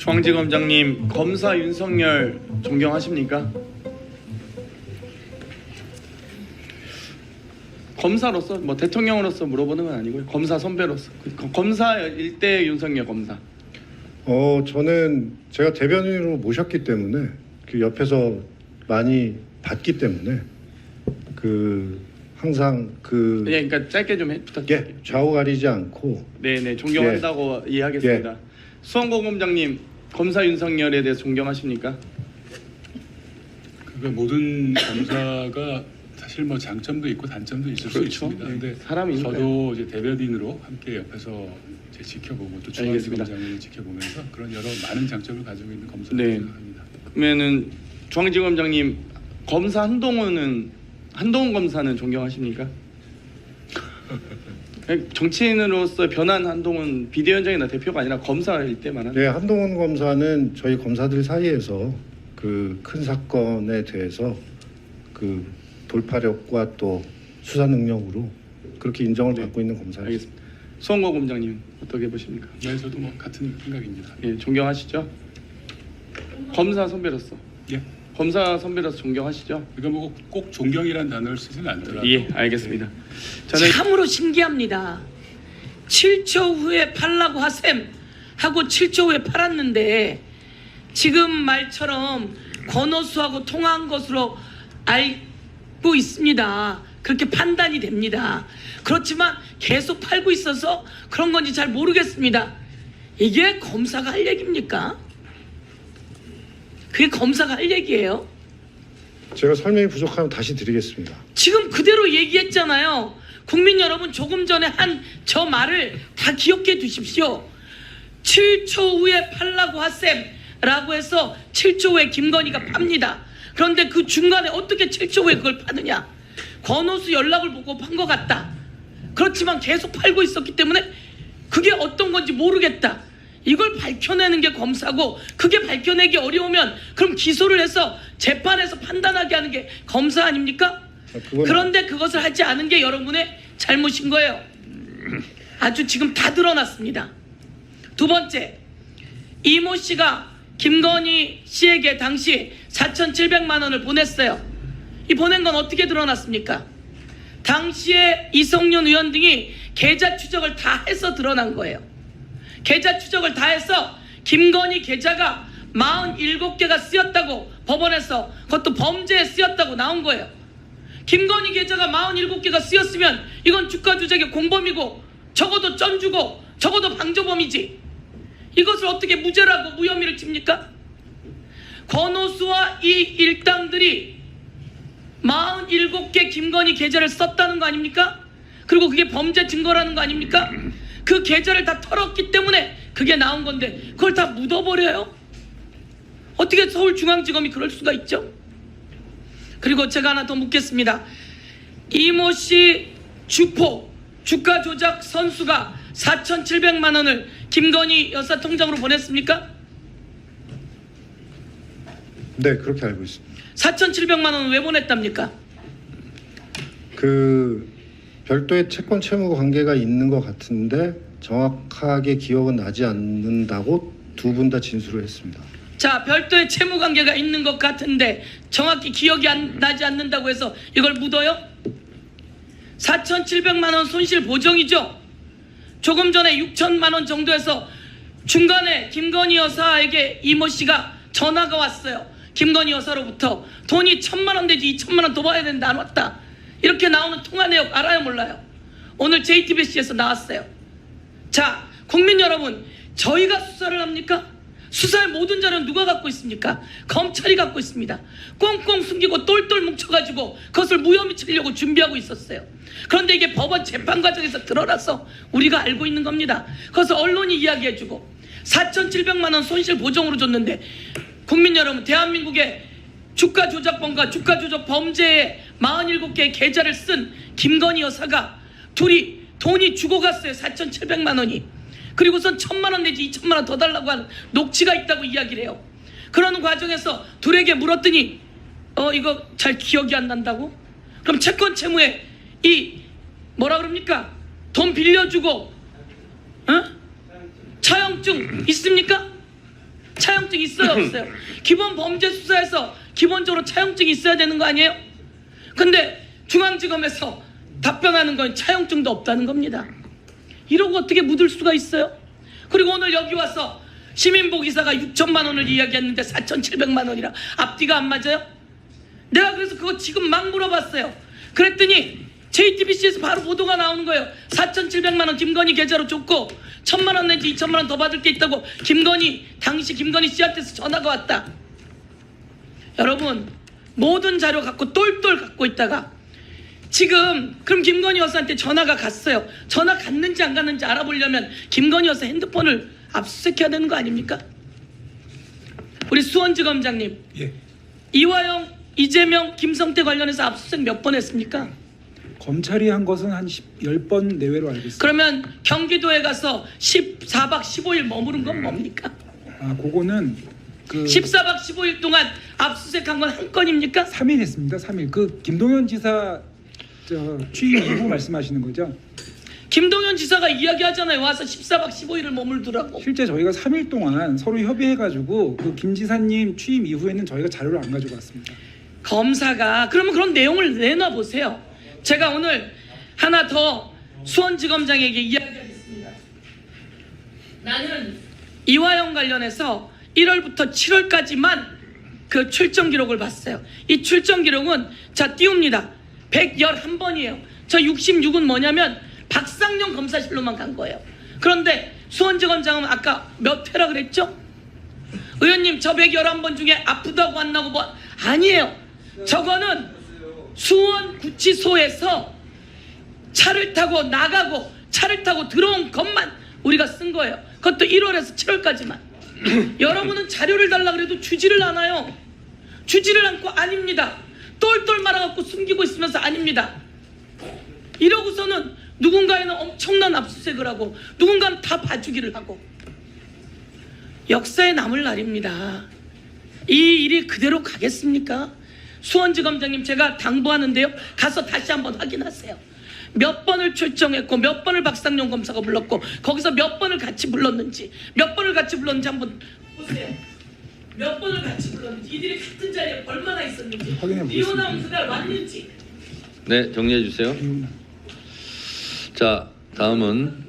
중앙지검장님, 검사 윤석열 존경하십니까? 검사로서, 뭐 대통령으로서 물어보는 건 아니고요. 검사 선배로서, 검사 일대 윤석열 검사. 저는 제가 대변인으로 모셨기 때문에 그 옆에서 많이 봤기 때문에 항상 그러니까 짧게 좀 부탁드릴게요. 좌우 가리지 않고 네네, 존경한다고 이해하겠습니다. 수원고검장님, 검사 윤석열에 대해서 존경하십니까? 모든 검사가 사실 뭐 장점도 있고 단점도 있을 수 있습니다. 그런데 사람이 저도 이제 대변인으로 함께 옆에서 이제 지켜보고 또 중앙지검장을 지켜보면서 그런 여러 많은 장점을 가지고 있는 검사라고 생각합니다. 그러면은 중앙지검장님, 검사 한동훈 검사는 존경하십니까? 정치인으로서 변한 한동훈 비대위원장이나 대표가 아니라 검사일 때 말하는. 네, 한동훈 검사는 저희 검사들 사이에서 그 큰 사건에 대해서 그 돌파력과 또 수사 능력으로 그렇게 인정을 받고 있는 검사입니다. 알겠습니다. 수원고 검장님 어떻게 보십니까? 네, 저도 뭐 같은 생각입니다. 예, 존경하시죠? 검사 선배로서. 예. 검사 선배로서 존경하시죠? 그러니까 뭐 꼭 존경이라는 단어를 쓰지는 않더라도. 예, 알겠습니다. 저는 참으로 신기합니다. 7초 후에 팔라고 하셈 하고 7초 후에 팔았는데 지금 말처럼 권오수하고 통화한 것으로 알고 있습니다. 그렇게 판단이 됩니다. 그렇지만 계속 팔고 있어서 그런 건지 잘 모르겠습니다. 이게 검사가 할 얘기입니까? 그게 검사가 할 얘기예요? 제가 설명이 부족하면 다시 드리겠습니다. 지금 그대로 얘기했잖아요. 국민 여러분, 조금 전에 한 저 말을 다 기억해 두십시오. 7초 후에 팔라고 하셈 라고 해서 7초 후에 김건희가 팝니다. 그런데 그 중간에 어떻게 7초 후에 그걸 파느냐? 권오수 연락을 보고 판 것 같다. 그렇지만 계속 팔고 있었기 때문에 그게 어떤 건지 모르겠다. 이걸 밝혀내는 게 검사고, 그게 밝혀내기 어려우면 그럼 기소를 해서 재판에서 판단하게 하는 게 검사 아닙니까? 그런데 그것을 하지 않은 게 여러분의 잘못인 거예요. 아주 지금 다 드러났습니다. 두 번째, 이모 씨가 김건희 씨에게 당시 4,700만 원을 보냈어요. 이 보낸 건 어떻게 드러났습니까? 당시에 이성윤 의원 등이 계좌 추적을 다 해서 드러난 거예요. 계좌 추적을 다 해서 김건희 계좌가 47개가 쓰였다고 법원에서, 그것도 범죄에 쓰였다고 나온 거예요. 김건희 계좌가 47개가 쓰였으면 이건 주가 조작의 공범이고 적어도 쩐주고 적어도 방조범이지. 이것을 어떻게 무죄라고 무혐의를 칩니까? 권오수와 이 일당들이 47개 김건희 계좌를 썼다는 거 아닙니까? 그리고 그게 범죄 증거라는 거 아닙니까? 그 계좌를 다 털었기 때문에 그게 나온 건데 그걸 다 묻어버려요? 어떻게 서울중앙지검이 그럴 수가 있죠? 그리고 제가 하나 더 묻겠습니다. 이모 씨 주포, 주가 조작 선수가 4,700만 원을 김건희 여사 통장으로 보냈습니까? 네, 그렇게 알고 있습니다. 4,700만 원은 왜 보냈답니까? 별도의 채권 채무 관계가 있는 것 같은데 정확하게 기억은 나지 않는다고 두 분 다 진술을 했습니다. 자, 별도의 채무 관계가 있는 것 같은데 정확히 기억이 나지 않는다고 해서 이걸 묻어요? 4,700만 원 손실 보정이죠. 조금 전에 6천만 원 정도에서 중간에 김건희 여사에게 이모 씨가 전화가 왔어요. 김건희 여사로부터 돈이 1,000만 원 되지 2,000만 원 더 받아야 되는데 안 왔다. 이렇게 나오는 통화 내용 알아요, 몰라요? 오늘 JTBC에서 나왔어요. 자, 국민 여러분, 저희가 수사를 합니까? 수사의 모든 자료는 누가 갖고 있습니까? 검찰이 갖고 있습니다. 꽁꽁 숨기고 똘똘 뭉쳐가지고 그것을 무혐의 치려고 준비하고 있었어요. 그런데 이게 법원 재판 과정에서 드러나서 우리가 알고 있는 겁니다. 그래서 언론이 이야기해주고 4,700만 원 손실 보정으로 줬는데, 국민 여러분, 대한민국의 주가 조작범과 주가 조작 범죄에 47개의 계좌를 쓴 김건희 여사가 둘이 돈이 주고 갔어요. 4,700만 원이. 그리고선 1,000만 원 내지 2,000만 원 더 달라고 하는 녹취가 있다고 이야기를 해요. 그러는 과정에서 둘에게 물었더니 이거 잘 기억이 안 난다고? 그럼 채권 채무에 이 뭐라 그럽니까? 돈 빌려주고 차용증 있습니까? 차용증 있어요, 없어요? 기본 범죄 수사에서 기본적으로 차용증이 있어야 되는 거 아니에요? 근데 중앙지검에서 답변하는 건 차용증도 없다는 겁니다. 이러고 어떻게 묻을 수가 있어요? 그리고 오늘 여기 와서 시민복 이사가 6천만 원을 이야기했는데 4,700만 원이라 앞뒤가 안 맞아요? 내가 그래서 그거 지금 막 물어봤어요. 그랬더니 JTBC에서 바로 보도가 나오는 거예요. 4,700만 원 김건희 계좌로 줬고 1,000만 원 내지 2,000만 원 더 받을 게 있다고 당시 김건희 씨한테서 전화가 왔다. 여러분, 모든 자료 갖고 똘똘 갖고 있다가 지금 그럼 김건희 여사한테 전화가 갔어요. 전화 갔는지 안 갔는지 알아보려면 김건희 여사 핸드폰을 압수수색해야 되는 거 아닙니까? 우리 수원지검장님, 예. 이화영, 이재명, 김성태 관련해서 압수수색 몇 번 했습니까? 검찰이 한 것은 한 10번 내외로 알고 있습니다. 그러면 경기도에 가서 14박 15일 머무른 건 뭡니까? 아, 그거는 그 14박 15일 동안 압수수색한 건 한 건입니까? 3일 했습니다. 3일. 그 김동연 지사 취임 이후 말씀하시는 거죠? 김동연 지사가 이야기하잖아요. 와서 14박 15일을 머물더라고. 실제 저희가 3일 동안 서로 협의해가지고 그 김 지사님 취임 이후에는 저희가 자료를 안 가지고 왔습니다. 검사가 그러면 그런 내용을 내놔 보세요. 제가 오늘 하나 더 수원지검장에게 이야기하겠습니다. 나는 이화영 관련해서 1월부터 7월까지만 그 출정 기록을 봤어요. 이 출정 기록은 자 띄웁니다. 111번이에요. 저 66은 뭐냐면 박상용 검사실로만 간 거예요. 그런데 수원지검장은 아까 몇 회라 그랬죠? 의원님 저 111번 중에 아프다고 안 나고 뭐 아니에요. 저거는 수원구치소에서 차를 타고 나가고 차를 타고 들어온 것만 우리가 쓴 거예요. 그것도 1월에서 7월까지만. 여러분은 자료를 달라 그래도 주지를 않아요. 주지를 않고 아닙니다. 똘똘 말아갖고 숨기고 있으면서 아닙니다. 이러고서는 누군가에는 엄청난 압수수색을 하고 누군가는 다 봐주기를 하고. 역사에 남을 날입니다. 이 일이 그대로 가겠습니까? 수원지검장님 제가 당부하는데요. 가서 다시 한번 확인하세요. 몇 번을 출정했고 몇 번을 박상용 검사가 불렀고 거기서 몇 번을 같이 불렀는지 한번 보세요. 몇 번을 같이 불렀는지 이들이 같은 자리에 얼마나 있었는지 확인해 보겠습니다. 이혼하면 그날 왔는지. 네, 정리해 주세요. 자, 다음은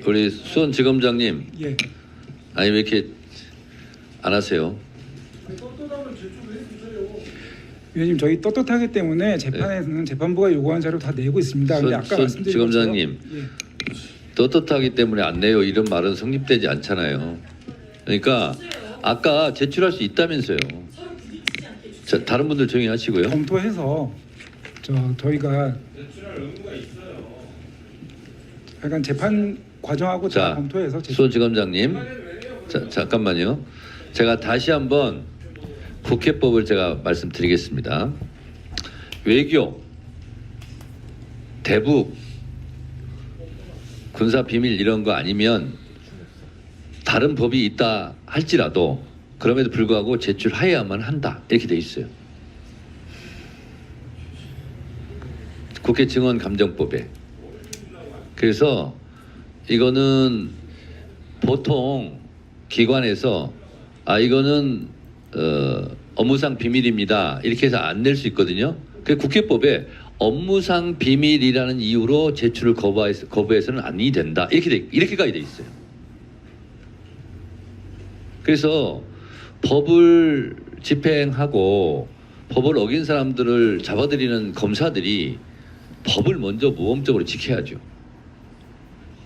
우리 수원지검장님. 예. 아니 왜 이렇게 안 하세요? 위원님 저희 떳떳하기 때문에 재판에서는 재판부가 요구한 자료 다 내고 있습니다. 근데 아까 말씀드린 지검장님, 것처럼, 예. 떳떳하기 때문에 안 내요 이런 말은 성립되지 않잖아요. 그러니까 아까 제출할 수 있다면서요. 자, 다른 분들 조용히 하시고요. 검토해서 저희가 약간 재판 과정하고 다 자, 검토해서 수원지검장님, 자, 잠깐만요. 제가 다시 한번 국회법을 제가 말씀드리겠습니다. 외교, 대북, 군사 비밀 이런 거 아니면 다른 법이 있다 할지라도 그럼에도 불구하고 제출해야만 한다 이렇게 돼 있어요. 국회 증언 감정법에. 그래서 이거는 보통 기관에서 이거는 업무상 비밀입니다 이렇게 해서 안 낼 수 있거든요. 그 국회법에 업무상 비밀이라는 이유로 제출을 거부해서는 아니 된다 이렇게까지 돼 있어요. 그래서 법을 집행하고 법을 어긴 사람들을 잡아들이는 검사들이 법을 먼저 모범적으로 지켜야죠.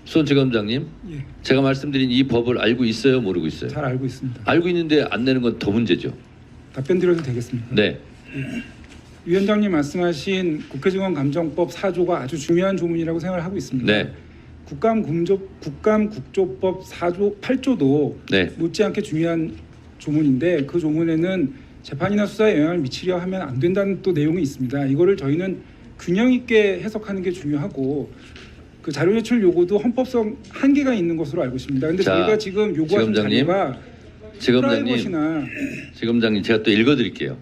수원지검장님, 예. 제가 말씀드린 이 법을 알고 있어요, 모르고 있어요? 잘 알고 있습니다. 알고 있는데 안 내는 건 더 문제죠. 답변 드려도 되겠습니다. 네, 위원장님 말씀하신 국회증언 감정법 4조가 아주 중요한 조문이라고 생각을 하고 있습니다. 네, 국감국조법 4조 8조도 네. 못지않게 중요한 조문인데 그 조문에는 재판이나 수사에 영향을 미치려 하면 안 된다는 또 내용이 있습니다. 이거를 저희는 균형 있게 해석하는 게 중요하고 그 자료 제출 요구도 헌법성 한계가 있는 것으로 알고 있습니다. 근데 자, 저희가 지금 요구하는 지검장님, 자료가 프라이버시나 지검장님 제가 또 읽어드릴게요.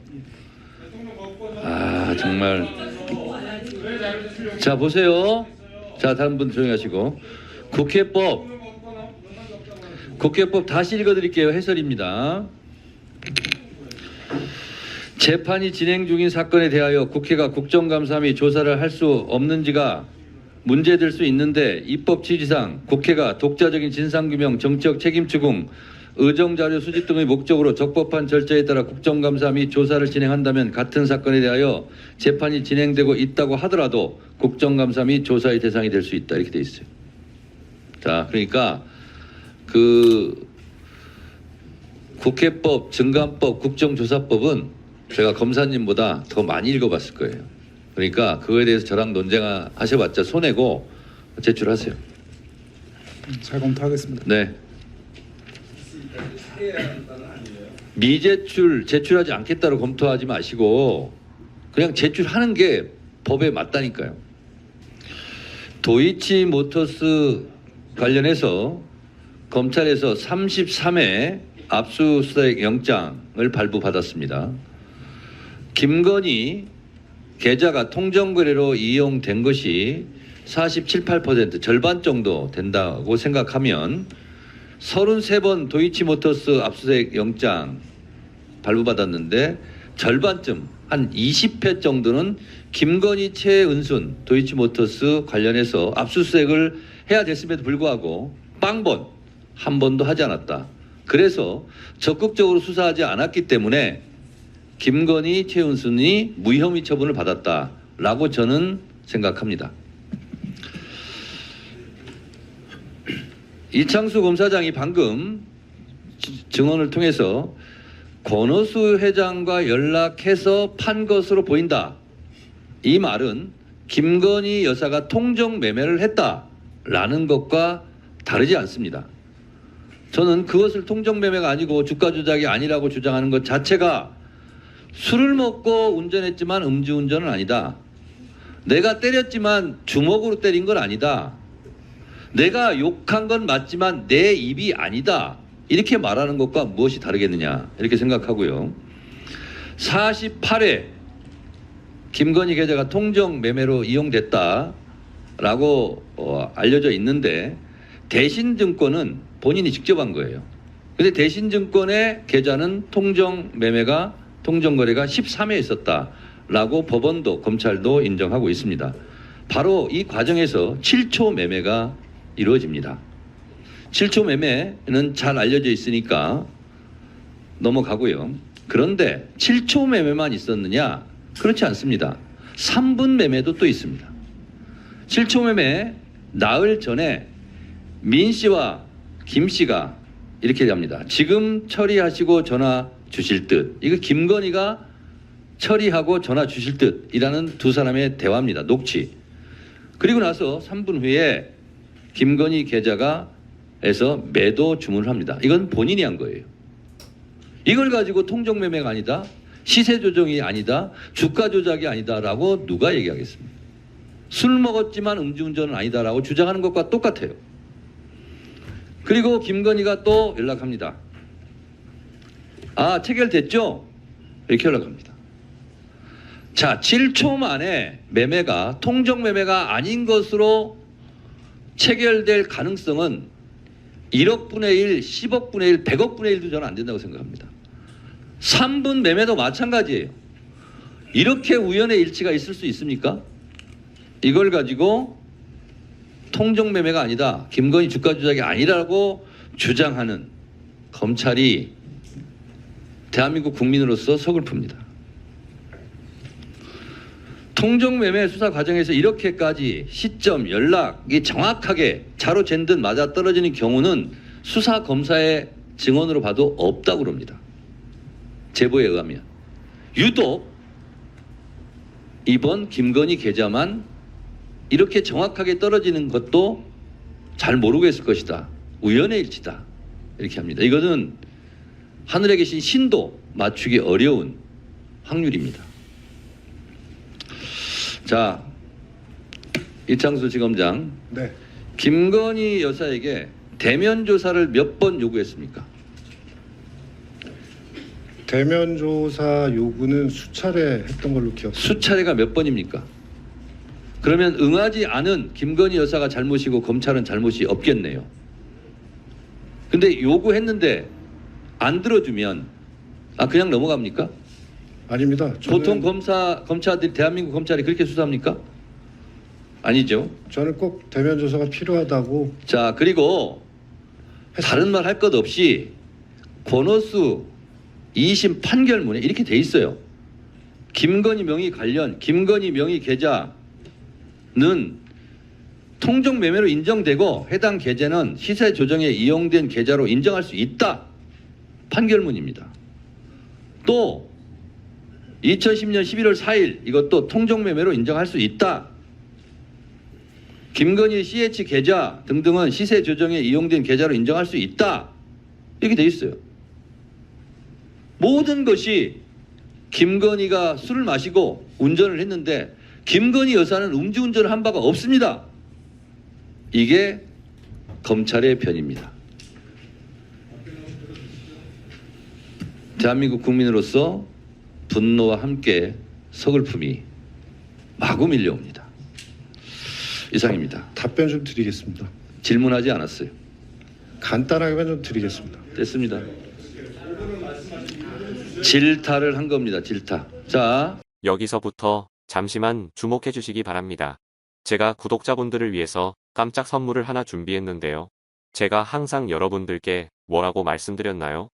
정말. 자 보세요. 자 다른 분 조용히 하시고 국회법 다시 읽어드릴게요. 해설입니다. 재판이 진행 중인 사건에 대하여 국회가 국정감사 및 조사를 할 수 없는지가 문제될 수 있는데 입법 취지상 국회가 독자적인 진상규명, 정치적 책임 추궁, 의정자료 수집 등의 목적으로 적법한 절차에 따라 국정감사 및 조사를 진행한다면 같은 사건에 대하여 재판이 진행되고 있다고 하더라도 국정감사 및 조사의 대상이 될 수 있다. 이렇게 돼 있어요. 자, 그러니까 그 국회법, 증감법, 국정조사법은 제가 검사님보다 더 많이 읽어봤을 거예요. 그러니까 그거에 대해서 저랑 논쟁하셔봤자 손해고 제출하세요. 잘 검토하겠습니다. 네. 미제출, 제출하지 않겠다고 검토하지 마시고 그냥 제출하는 게 법에 맞다니까요. 도이치모터스 관련해서 검찰에서 33회 압수수색 영장을 발부받았습니다. 김건희 계좌가 통정거래로 이용된 것이 47, 8% 절반 정도 된다고 생각하면 33번 도이치모터스 압수수색 영장 발부받았는데 절반쯤 한 20회 정도는 김건희, 최은순 도이치모터스 관련해서 압수수색을 해야 됐음에도 불구하고 빵번 한 번도 하지 않았다. 그래서 적극적으로 수사하지 않았기 때문에 김건희, 최은순이 무혐의 처분을 받았다라고 저는 생각합니다. 이창수 검사장이 방금 증언을 통해서 권오수 회장과 연락해서 판 것으로 보인다. 이 말은 김건희 여사가 통정 매매를 했다라는 것과 다르지 않습니다. 저는 그것을 통정 매매가 아니고 주가 조작이 아니라고 주장하는 것 자체가 술을 먹고 운전했지만 음주운전은 아니다. 내가 때렸지만 주먹으로 때린 건 아니다. 내가 욕한 건 맞지만 내 입이 아니다. 이렇게 말하는 것과 무엇이 다르겠느냐 이렇게 생각하고요. 48회 김건희 계좌가 통정 매매로 이용됐다라고 알려져 있는데 대신증권은 본인이 직접 한 거예요. 근데 대신증권의 계좌는 통정 매매가 통정 거래가 13회 있었다라고 법원도 검찰도 인정하고 있습니다. 바로 이 과정에서 7초 매매가 이루어집니다. 7초 매매는 잘 알려져 있으니까 넘어가고요. 그런데 7초 매매만 있었느냐? 그렇지 않습니다. 3분 매매도 또 있습니다. 7초 매매 나흘 전에 민 씨와 김 씨가 이렇게 합니다. 지금 처리하시고 전화 주실 듯. 이거 김건희가 처리하고 전화 주실 듯이라는 두 사람의 대화입니다. 녹취. 그리고 나서 3분 후에 김건희 계좌가에서 매도 주문을 합니다. 이건 본인이 한 거예요. 이걸 가지고 통정 매매가 아니다, 시세 조정이 아니다, 주가 조작이 아니다라고 누가 얘기하겠습니까? 술 먹었지만 음주운전은 아니다라고 주장하는 것과 똑같아요. 그리고 김건희가 또 연락합니다. 아, 체결됐죠? 이렇게 연락합니다. 자, 7초 만에 매매가 통정 매매가 아닌 것으로 체결될 가능성은 1억 분의 1, 10억 분의 1, 100억 분의 1도 저는 안 된다고 생각합니다. 3분 매매도 마찬가지예요. 이렇게 우연의 일치가 있을 수 있습니까? 이걸 가지고 통정 매매가 아니다, 김건희 주가 조작이 아니라고 주장하는 검찰이 대한민국 국민으로서 서글픕니다. 통정매매 수사 과정에서 이렇게까지 시점, 연락이 정확하게 자로 잰 듯 맞아 떨어지는 경우는 수사 검사의 증언으로 봐도 없다고 그럽니다. 제보에 의하면. 유독 이번 김건희 계좌만 이렇게 정확하게 떨어지는 것도 잘 모르겠을 것이다. 우연의 일치다. 이렇게 합니다. 이것은 하늘에 계신 신도 맞추기 어려운 확률입니다. 자, 이창수 지검장. 네. 김건희 여사에게 대면 조사를 몇 번 요구했습니까? 대면 조사 요구는 수차례 했던 걸로 기억합니다. 수차례가 몇 번입니까? 그러면 응하지 않은 김건희 여사가 잘못이고 검찰은 잘못이 없겠네요. 근데 요구했는데 안 들어주면 그냥 넘어갑니까? 아닙니다. 보통 검찰들이 대한민국 검찰이 그렇게 수사합니까? 아니죠. 저는 꼭 대면 조사가 필요하다고. 자, 그리고 다른 말 할 것 없이 권오수 2심 판결문에 이렇게 돼 있어요. 김건희 명의 관련 김건희 명의 계좌는 통정 매매로 인정되고 해당 계좌는 시세 조정에 이용된 계좌로 인정할 수 있다. 판결문입니다. 또 2010년 11월 4일 이것도 통정 매매로 인정할 수 있다. 김건희 CH 계좌 등등은 시세 조정에 이용된 계좌로 인정할 수 있다. 이렇게 돼 있어요. 모든 것이 김건희가 술을 마시고 운전을 했는데 김건희 여사는 음주운전을 한 바가 없습니다. 이게 검찰의 편입니다. 대한민국 국민으로서 분노와 함께 서글픔이 마구 밀려옵니다. 이상입니다. 답변 좀 드리겠습니다. 질문하지 않았어요. 간단하게만 좀 드리겠습니다. 됐습니다. 질타를 한 겁니다. 질타. 자, 여기서부터 잠시만 주목해 주시기 바랍니다. 제가 구독자분들을 위해서 깜짝 선물을 하나 준비했는데요. 제가 항상 여러분들께 뭐라고 말씀드렸나요?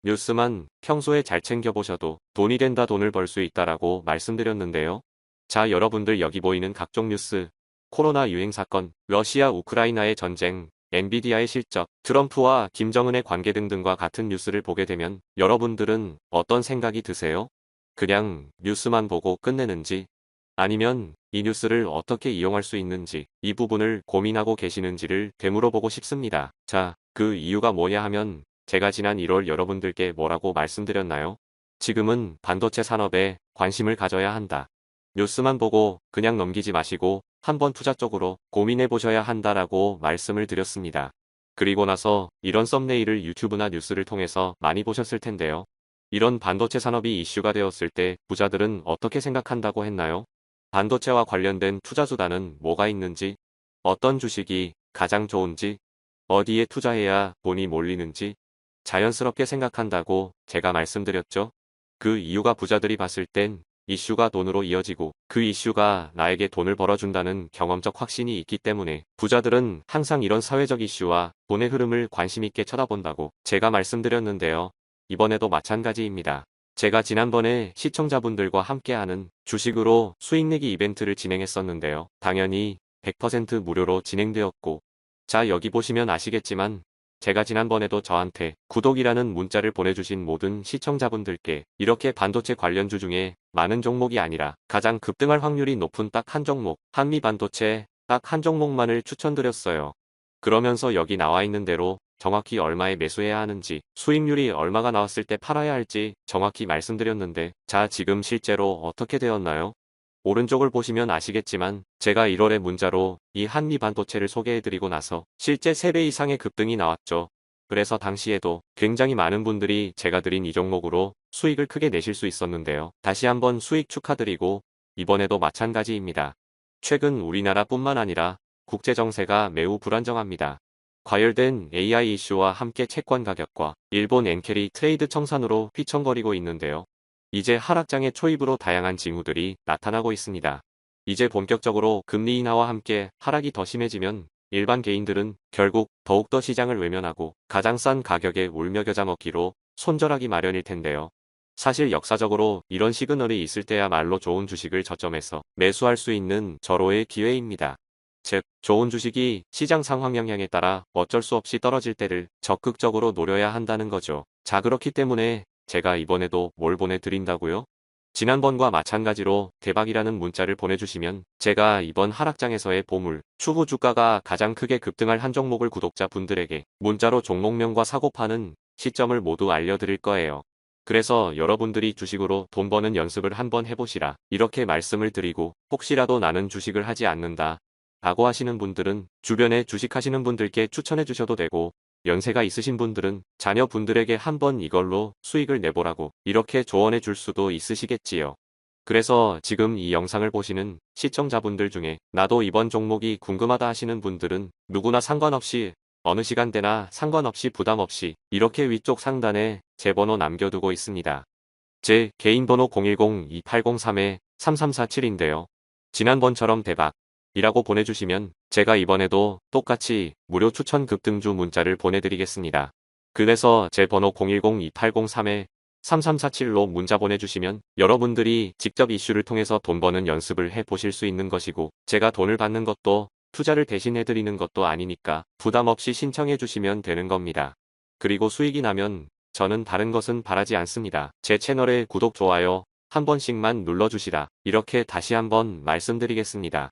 뉴스만 평소에 잘 챙겨보셔도 돈이 된다, 돈을 벌 수 있다라고 말씀드렸는데요. 자, 여러분들 여기 보이는 각종 뉴스, 코로나 유행 사건, 러시아 우크라이나의 전쟁, 엔비디아의 실적, 트럼프와 김정은의 관계 등등과 같은 뉴스를 보게 되면 여러분들은 어떤 생각이 드세요? 그냥 뉴스만 보고 끝내는지, 아니면 이 뉴스를 어떻게 이용할 수 있는지 이 부분을 고민하고 계시는지를 되물어보고 싶습니다. 자, 그 이유가 뭐냐 하면 제가 지난 1월 여러분들께 뭐라고 말씀드렸나요? 지금은 반도체 산업에 관심을 가져야 한다. 뉴스만 보고 그냥 넘기지 마시고 한번 투자 쪽으로 고민해 보셔야 한다라고 말씀을 드렸습니다. 그리고 나서 이런 썸네일을 유튜브나 뉴스를 통해서 많이 보셨을 텐데요. 이런 반도체 산업이 이슈가 되었을 때 부자들은 어떻게 생각한다고 했나요? 반도체와 관련된 투자 수단은 뭐가 있는지, 어떤 주식이 가장 좋은지, 어디에 투자해야 돈이 몰리는지 자연스럽게 생각한다고 제가 말씀드렸죠. 그 이유가 부자들이 봤을 땐 이슈가 돈으로 이어지고 그 이슈가 나에게 돈을 벌어준다는 경험적 확신이 있기 때문에 부자들은 항상 이런 사회적 이슈와 돈의 흐름을 관심 있게 쳐다본다고 제가 말씀드렸는데요. 이번에도 마찬가지입니다. 제가 지난번에 시청자분들과 함께하는 주식으로 수익 내기 이벤트를 진행했었는데요. 당연히 100% 무료로 진행되었고, 자, 여기 보시면 아시겠지만 제가 지난번에도 저한테 구독이라는 문자를 보내주신 모든 시청자분들께 이렇게 반도체 관련주 중에 많은 종목이 아니라 가장 급등할 확률이 높은 딱 한 종목, 한미반도체 딱 한 종목만을 추천드렸어요. 그러면서 여기 나와 있는 대로 정확히 얼마에 매수해야 하는지, 수익률이 얼마가 나왔을 때 팔아야 할지 정확히 말씀드렸는데, 자, 지금 실제로 어떻게 되었나요? 오른쪽을 보시면 아시겠지만 제가 1월에 문자로 이 한미반도체를 소개해드리고 나서 실제 3배 이상의 급등이 나왔죠. 그래서 당시에도 굉장히 많은 분들이 제가 드린 이 종목으로 수익을 크게 내실 수 있었는데요. 다시 한번 수익 축하드리고 이번에도 마찬가지입니다. 최근 우리나라뿐만 아니라 국제정세가 매우 불안정합니다. 과열된 AI 이슈와 함께 채권 가격과 일본 엔캐리 트레이드 청산으로 휘청거리고 있는데요. 이제 하락장의 초입으로 다양한 징후들이 나타나고 있습니다. 이제 본격적으로 금리 인하와 함께 하락이 더 심해지면 일반 개인들은 결국 더욱더 시장을 외면하고 가장 싼 가격에 울며 겨자 먹기로 손절하기 마련일 텐데요. 사실 역사적으로 이런 시그널이 있을 때야말로 좋은 주식을 저점에서 매수할 수 있는 절호의 기회입니다. 즉, 좋은 주식이 시장 상황 영향에 따라 어쩔 수 없이 떨어질 때를 적극적으로 노려야 한다는 거죠. 자, 그렇기 때문에 제가 이번에도 뭘 보내드린다고요? 지난번과 마찬가지로 대박이라는 문자를 보내주시면 제가 이번 하락장에서의 보물, 추후 주가가 가장 크게 급등할 한 종목을 구독자분들에게 문자로 종목명과 사고파는 시점을 모두 알려드릴 거예요. 그래서 여러분들이 주식으로 돈 버는 연습을 한번 해보시라 이렇게 말씀을 드리고, 혹시라도 나는 주식을 하지 않는다 라고 하시는 분들은 주변에 주식하시는 분들께 추천해 주셔도 되고, 연세가 있으신 분들은 자녀분들에게 한번 이걸로 수익을 내보라고 이렇게 조언해 줄 수도 있으시겠지요. 그래서 지금 이 영상을 보시는 시청자분들 중에 나도 이번 종목이 궁금하다 하시는 분들은 누구나 상관없이 어느 시간대나 상관없이 부담 없이 이렇게 위쪽 상단에 제 번호 남겨두고 있습니다. 제 개인 번호 010-2803-3347인데요. 지난번처럼 대박이라고 보내주시면 제가 이번에도 똑같이 무료 추천 급등주 문자를 보내드리겠습니다. 그래서 제 번호 010-2803-3347로 문자 보내주시면 여러분들이 직접 이슈를 통해서 돈 버는 연습을 해보실 수 있는 것이고, 제가 돈을 받는 것도 투자를 대신 해드리는 것도 아니니까 부담 없이 신청해 주시면 되는 겁니다. 그리고 수익이 나면 저는 다른 것은 바라지 않습니다. 제 채널에 구독, 좋아요 한 번씩만 눌러주시라, 이렇게 다시 한번 말씀드리겠습니다.